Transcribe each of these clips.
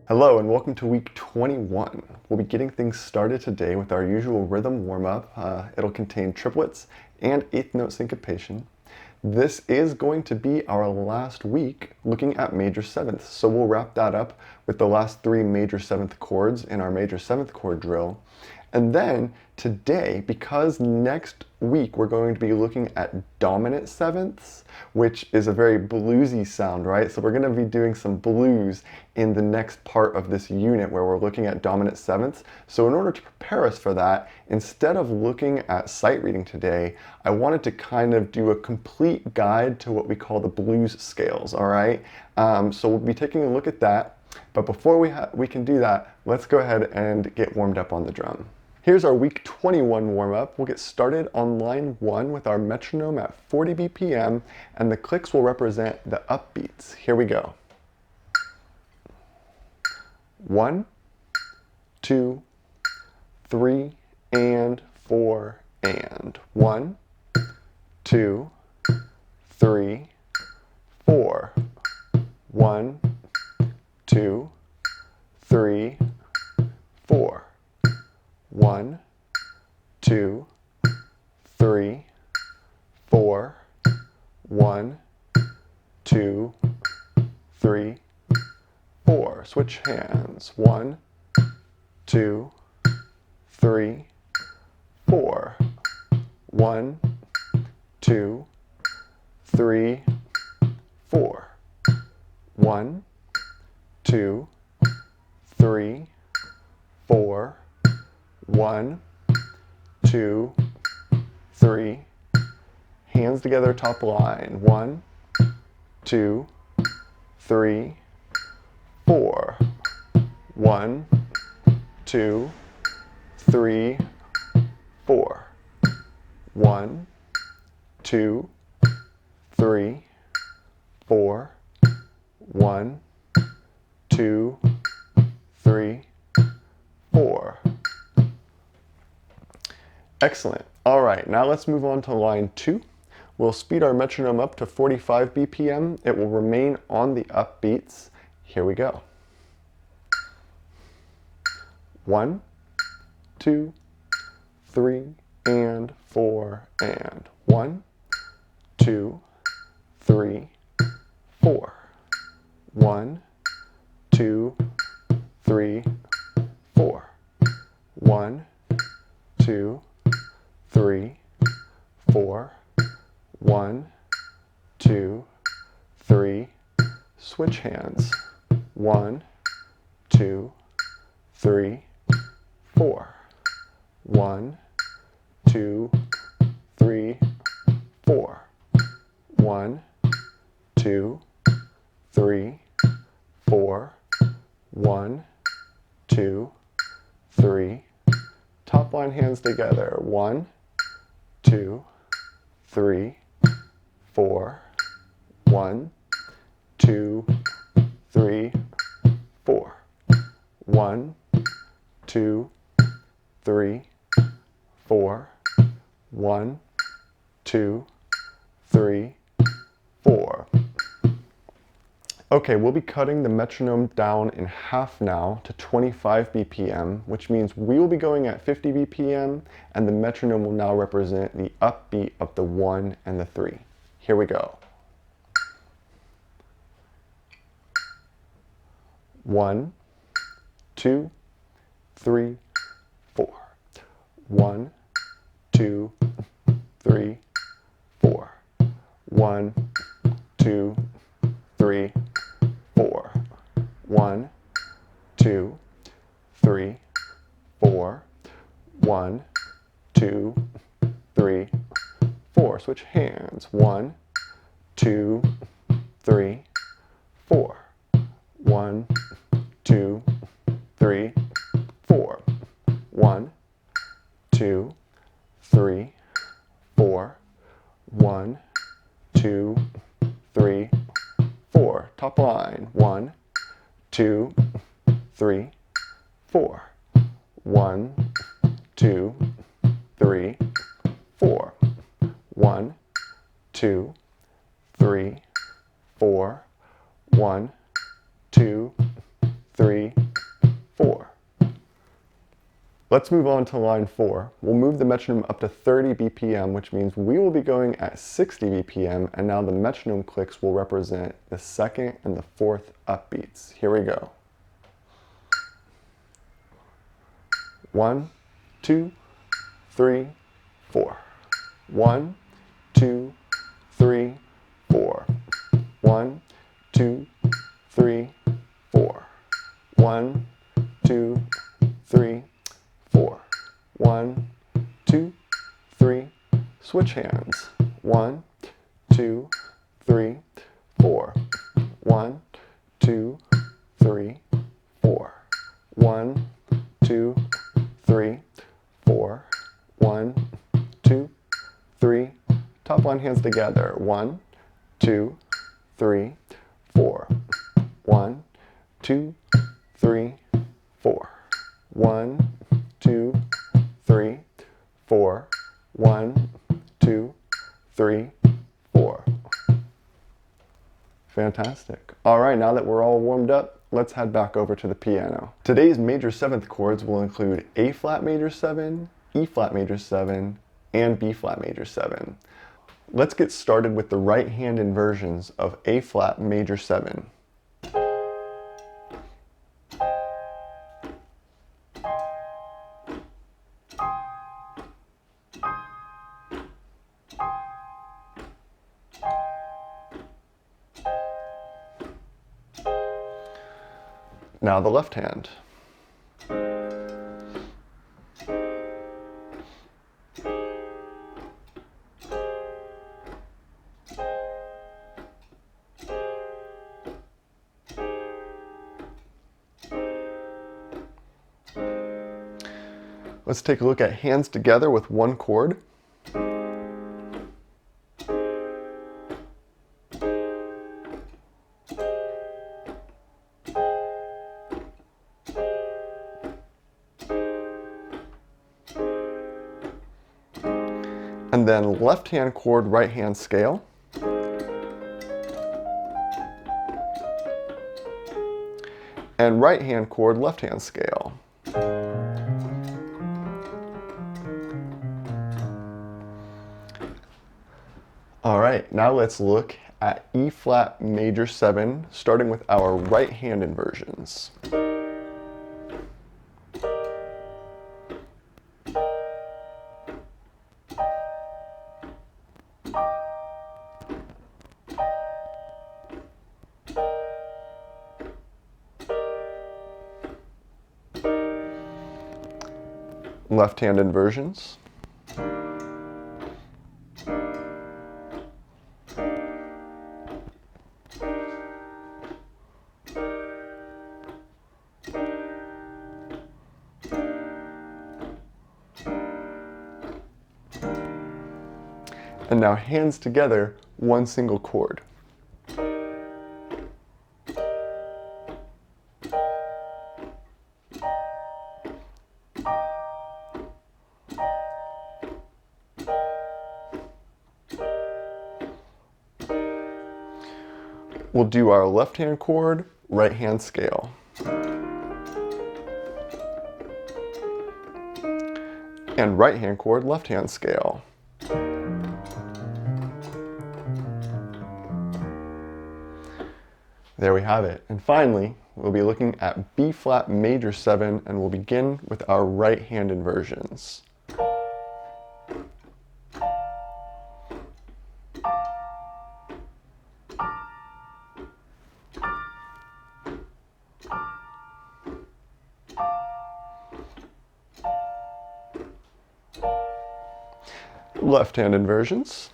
Hello and welcome to week 21. We'll be getting things started today with our usual rhythm warm-up. It'll contain triplets and eighth note syncopation. This is going to be our last week looking at major sevenths, so we'll wrap that up with the last three major seventh chords in our major seventh chord drill. And then today, because next week we're going to be looking at dominant sevenths, which is a very bluesy sound, right? So we're going to be doing some blues in the next part of this unit where we're looking at dominant sevenths. So in order to prepare us for that, instead of looking at sight reading today, I wanted to kind of do a complete guide to what we call the blues scales, all right? So we'll be taking a look at that. But before we can do that, let's go ahead and get warmed up on the drum. Here's our week 21 warm-up. We'll get started on line 1 with our metronome at 40 BPM, and the clicks will represent the upbeats. Here we go. 1, 2, 3, and 4, and 1, 2, 3, 4. 1, 2, 3, 4. 1, 2, 3, 4. 1, 2, 3, 4. Switch hands. 1, 2, 3, 4. 1, 2, 3, 4. 1, 2, 3, 4. 1, 2, 3. Hands together, top line. 1, 2, 3, 4. 1, 2, 3, 4. 1, 2, 3, 4. 1, 2, 3, 4. Excellent. All right, now let's move on to line 2. We'll speed our metronome up to 45 BPM. It will remain on the upbeats. Here we go. 1, 2, 3, and 4, and 1, 2, 3, 4. 1, 2, 3, 4. 1, 2, 3, 4. 1, 2, 3. Switch hands. 1, 2, 3, 4. 1, 2, 3, 4. 1, 2, 3, 4. 1, 2, 3. Top line hands together. 1, 2, 3, 4. 1, 2, 3, 4. 1, 2, 3, 4. 1, 2, 3, 4. Okay, we'll be cutting the metronome down in half now to 25 BPM, which means we will be going at 50 BPM, and the metronome will now represent the upbeat of the 1 and the 3. Here we go. 1, 2, 3, 4. 1, 2, 3, 4. 1, 2, 3, 4. 1, 2, 3, 4. 1, 2, 3, 4. Switch hands. 1, 2, 3, 4. 1, 2, 3, 4. 1, 2, 3, 4. 1, 2, 3, 4. Top line. 1, 2, 3, 4. 1, 2, 3, 4. 1, 2, 3, 4. 1, 2, 3, 4. Let's move on to line 4. We'll move the metronome up to 30 BPM, which means we will be going at 60 BPM, and now the metronome clicks will represent the second and the fourth upbeats. Here we go. 1, 2, 3, 4. 1, 2, 3, 4. 1, 2, 3, 4. 1, 2, 3, 4. 1, 2, 3. Switch hands. 1, 2, 3, 4. 1, 2, 3, 4. 1, 2, 3, 4. 1, 2, 3. Top line hands together. 1, 2, 3, 4. 1, 2, 3, 4. 1, 2, 3, 4. 1, 2, 3, 4. Fantastic. All right, now that we're all warmed up, let's head back over to the piano. Today's major 7th chords will include A flat major 7, E flat major 7, and B flat major 7. Let's get started with the right hand inversions of A flat major 7. Now the left hand. Let's take a look at hands together with one chord. And then left hand chord, right hand scale. And right hand chord, left hand scale. All right, now let's look at E flat major 7, starting with our right hand inversions. Left hand inversions. And now hands together, one single chord. We'll do our left hand chord, right hand scale. And right hand chord, left hand scale. There we have it. And finally, we'll be looking at B flat major 7, and we'll begin with our right hand inversions. Left hand inversions.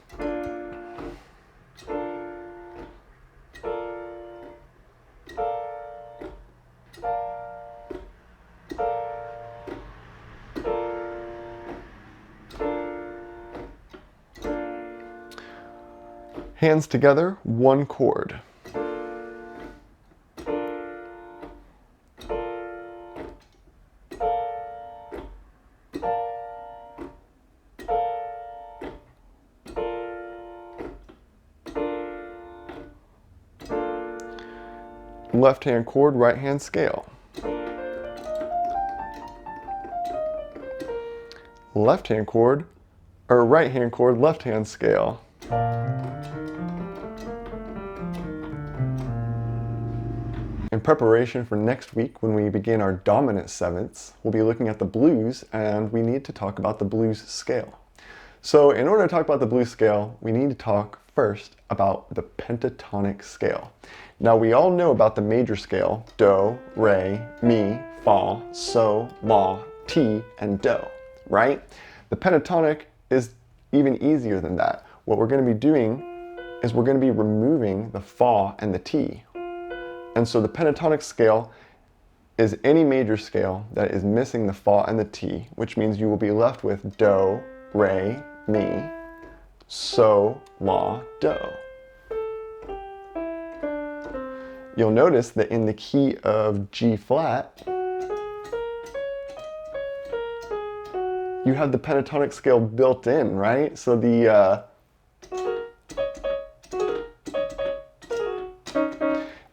Hands together, one chord. Left hand chord, right hand scale. left-hand chord, or right-hand chord, left-hand scale. In preparation for next week, when we begin our dominant sevenths, we'll be looking at the blues, and we need to talk about the blues scale. So in order to talk about the blues scale, we need to talk first about the pentatonic scale. Now we all know about the major scale, do, re, mi, fa, sol, la, ti, and do, right? The pentatonic is even easier than that. What we're going to be doing is we're going to be removing the fa and the ti. And so the pentatonic scale is any major scale that is missing the fa and the ti, which means you will be left with do, re, mi, sol, la, do. You'll notice that in the key of G flat, you have the pentatonic scale built in, right? So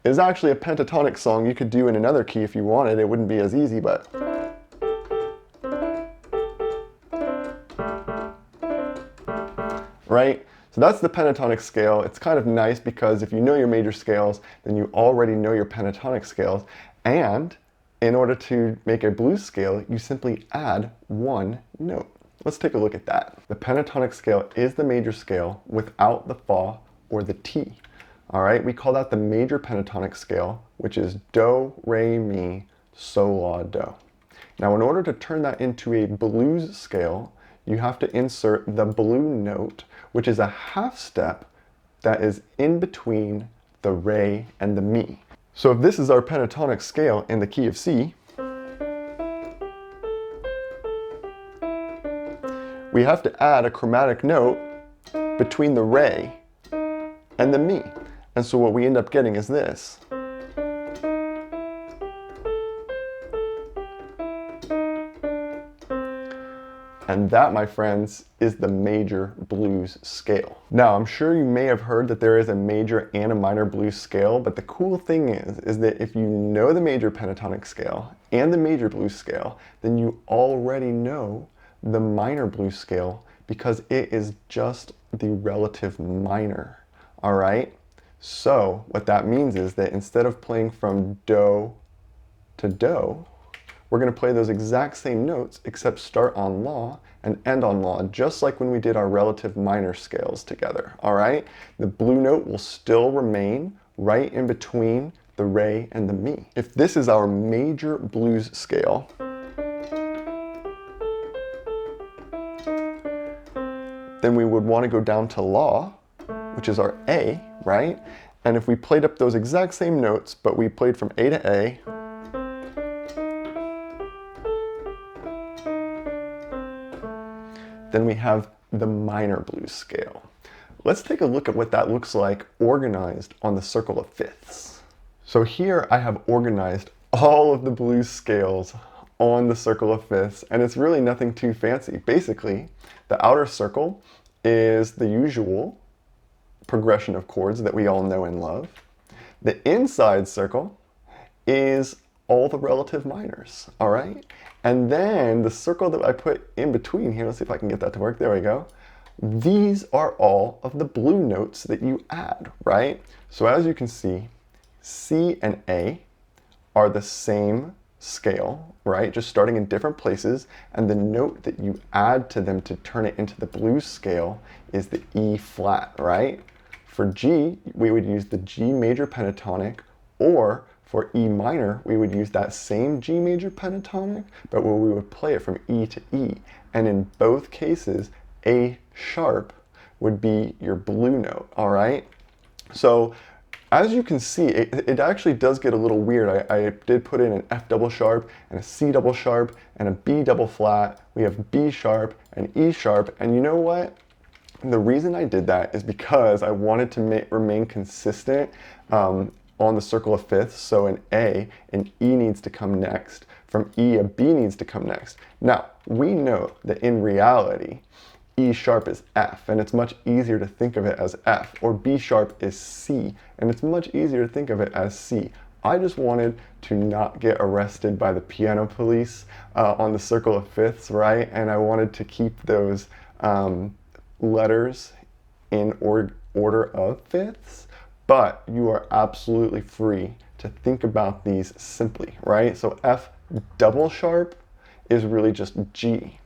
is actually a pentatonic song you could do in another key if you wanted. It wouldn't be as easy, but right? So that's the pentatonic scale. It's kind of nice because if you know your major scales, then you already know your pentatonic scales. And in order to make a blues scale, you simply add one note. Let's take a look at that. The pentatonic scale is the major scale without the fa or the ti. All right, we call that the major pentatonic scale, which is do, re, mi, sol, la, do. Now, in order to turn that into a blues scale, you have to insert the blue note, which is a half step that is in between the re and the mi. So if this is our pentatonic scale in the key of C, we have to add a chromatic note between the re and the mi. And so what we end up getting is this. And that, my friends, is the major blues scale. Now, I'm sure you may have heard that there is a major and a minor blues scale, but the cool thing is that if you know the major pentatonic scale and the major blues scale, then you already know the minor blues scale because it is just the relative minor, all right? So what that means is that instead of playing from do to do, we're going to play those exact same notes except start on la and end on la, just like when we did our relative minor scales together, all right? The blue note will still remain right in between the re and the mi. If this is our major blues scale, then we would want to go down to la, which is our A, right? And if we played up those exact same notes, but we played from A to A, then we have the minor blues scale. Let's take a look at what that looks like organized on the circle of fifths. So here I have organized all of the blues scales on the circle of fifths, and it's really nothing too fancy. Basically, the outer circle is the usual progression of chords that we all know and love. The inside circle is all the relative minors, all right? And then the circle that I put in between here, let's see if I can get that to work. There we go. These are all of the blue notes that you add, right? So as you can see, C and A are the same scale, right? Just starting in different places, and the note that you add to them to turn it into the blues scale is the E flat, right? For G, we would use the G major pentatonic, or for E minor, we would use that same G major pentatonic, but where we would play it from E to E. And in both cases, A sharp would be your blue note, all right? So as you can see, it actually does get a little weird. I did put in an F double sharp and a C double sharp and a B double flat. We have B sharp and E sharp, and you know what? The reason I did that is because I wanted to remain consistent on the circle of fifths. So in A, an E needs to come next. From E, a B needs to come next. Now, we know that in reality, E sharp is F, and it's much easier to think of it as F, or B sharp is C, and it's much easier to think of it as C. I just wanted to not get arrested by the piano police on the circle of fifths, right? And I wanted to keep those letters in order of fifths, but you are absolutely free to think about these simply, right? So F double sharp is really just G.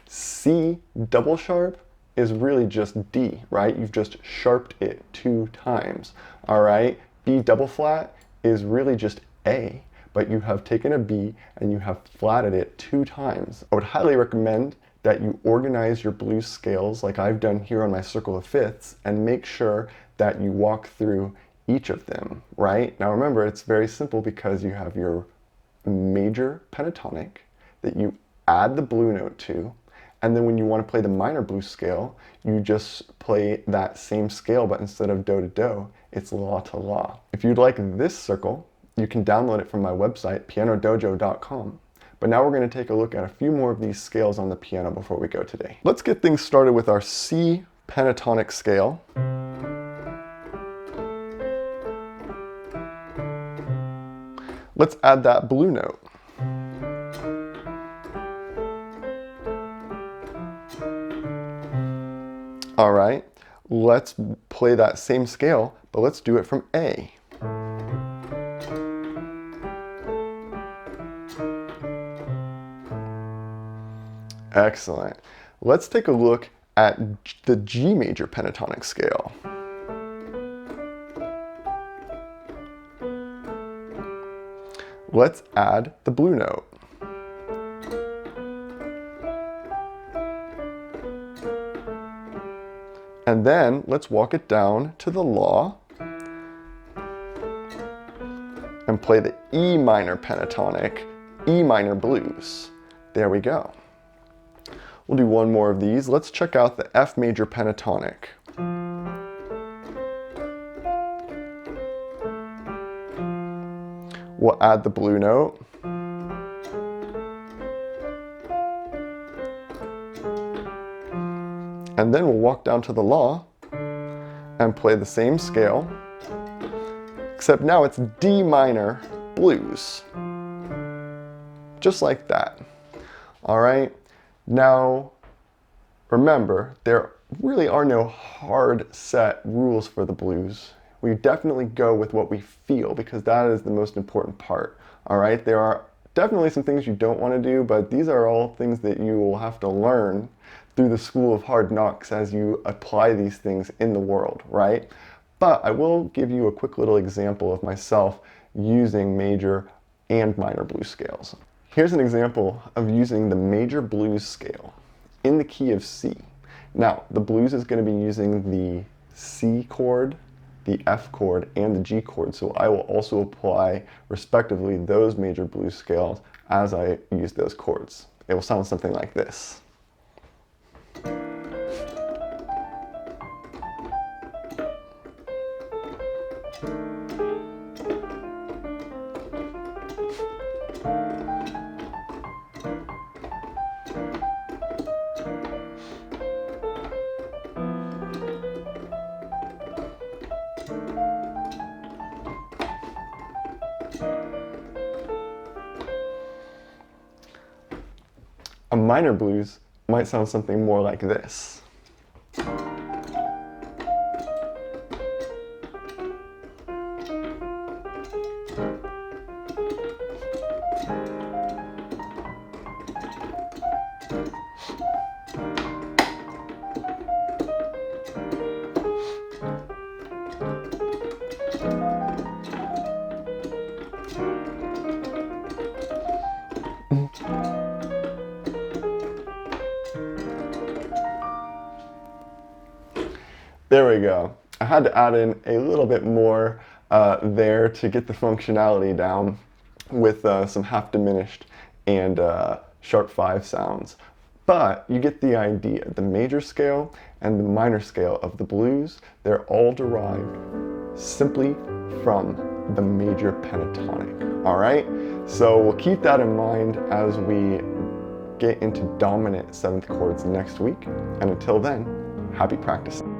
C double sharp is really just D, right? You've just sharped it 2 times, all right? B double flat is really just A, but you have taken a B and you have flatted it 2 times. I would highly recommend that you organize your blues scales like I've done here on my circle of fifths and make sure that you walk through each of them, right? Now remember, it's very simple because you have your major pentatonic that you add the blue note to, and then when you want to play the minor blues scale, you just play that same scale, but instead of do to do, it's la to la. If you'd like this circle, you can download it from my website, pianodojo.com. But now we're going to take a look at a few more of these scales on the piano before we go today. Let's get things started with our C pentatonic scale. Let's add that blue note. All right, let's play that same scale, but let's do it from A. Excellent. Let's take a look at the G major pentatonic scale. Let's add the blue note. And then let's walk it down to the La and play the E minor pentatonic, E minor blues. There we go. We'll do one more of these. Let's check out the F major pentatonic. We'll add the blue note. And then we'll walk down to the La and play the same scale, except now it's D minor blues. Just like that. All right. Now, remember, there really are no hard set rules for the blues. We definitely go with what we feel because that is the most important part. All right. There are definitely some things you don't want to do, but these are all things that you will have to learn through the school of hard knocks as you apply these things in the world, right? But I will give you a quick little example of myself using major and minor blues scales. Here's an example of using the major blues scale in the key of C. Now, the blues is going to be using the C chord, the F chord, and the G chord, so I will also apply, respectively, those major blues scales as I use those chords. It will sound something like this. A minor blues might sound something more like this. There we go. I had to add in a little bit more there to get the functionality down with some half diminished and sharp 5 sounds. But you get the idea. The major scale and the minor scale of the blues, they're all derived simply from the major pentatonic. All right? So we'll keep that in mind as we get into dominant 7th chords next week. And until then, happy practicing.